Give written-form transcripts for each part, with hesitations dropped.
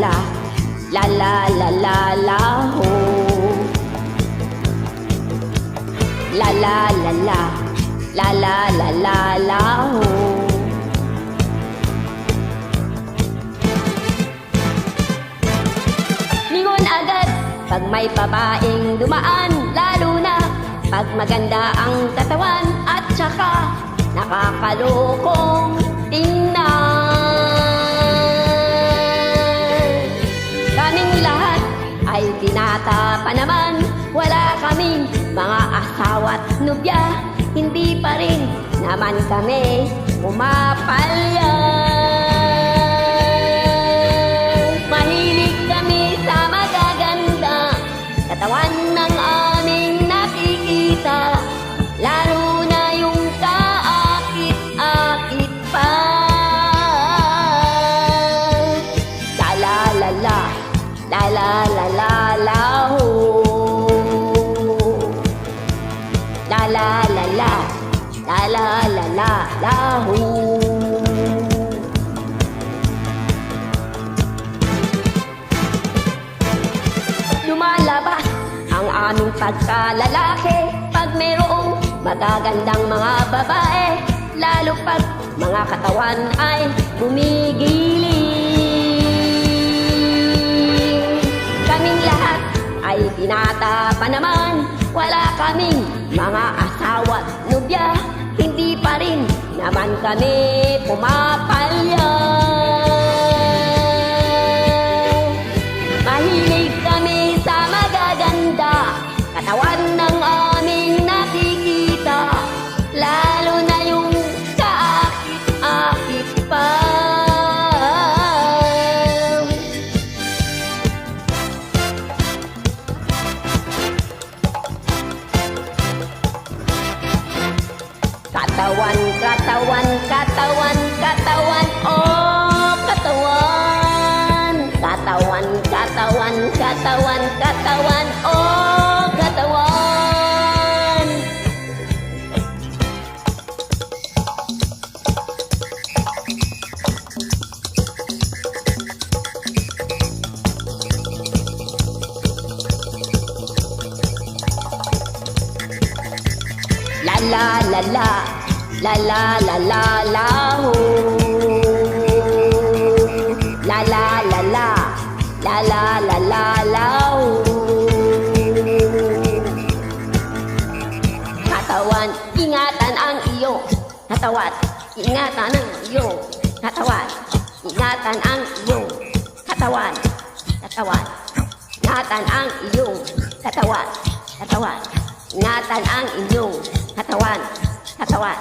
la, la la la la la ho. La la la la, la la la la la ho. Lingon agad pag may babaeng dumaan, lalo na pag maganda ang katawan at saka nakakalokong tingnan. Kaming lahat ay binata pa naman, wala kaming mga asawa't nobya, hindi pa rin naman kami pumapalya. Mahilig kami sa magaganda, katawan ng aming nakikita, lalo na yung kaakit-akit pa. La la la la, la la la la la ho. La la la la, la la la la la ho. Lumalabas ang aming pagkalalaki pag mayroong magagandang mga babae, lalo pag mga katawan ay gumigiling. Kaming lahat ay binata pa naman, wala kaming mga asawa't nobya, hindi pa rin naman kami pumapalya. Mahilig kami sa magaganda, katawan ng aming nakikita, lalo na yung kaakit-akit pa. Katawan, katawan, katawan, katawan, oh katawan. Katawan, katawan, katawan, katawan, oh katawan. La la la la, la la la la la ho. La la la la, la la la la la ho. Katawan, ingatan ang iyong katawan. Ingatan ang iyong katawan. Ingatan ang iyong katawan. Katawan. Ingatan ang iyong katawan. Katawan. Ingatan ang inyong katawan. Katawan.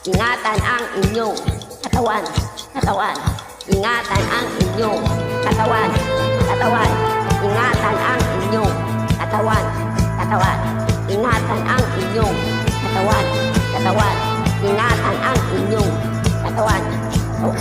Ingatan ang inyong katawan. Katawan. Ingatan ang inyong katawan. Katawan. Ingatan ang inyong katawan. Katawan. Ingatan ang inyong katawan. Katawan. Ingatan ang inyong katawan. Oh.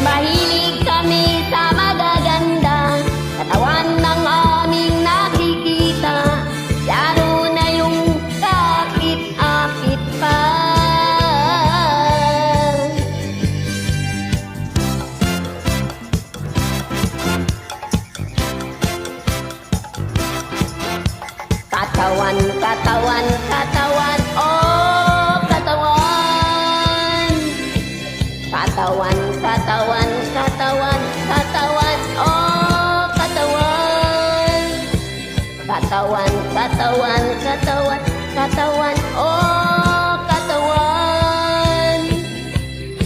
Mahilig kami sa magaganda, katawan ng aming nakikita, lalo na yung kaakit-akit pa. Katawan, katawan, katawan, oh katawan. Katawan, katawan, katawan, katawan, oh katawan. Katawan, katawan, katawan, katawan, oh katawan.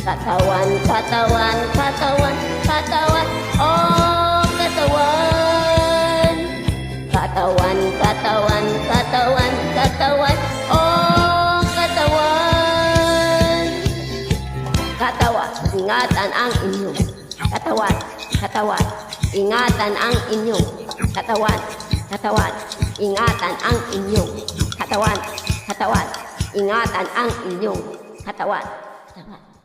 Katawan, katawan, katawan, katawan, oh katawan. Katawan, katawan, katawan, katawan, oh katawan. Katawan, ingatan ang inyong katawan, katawan, ingatan ang inyong katawan, katawan, ingatan ang inyong katawan, katawan, ingatan ang inyong katawan, katawan.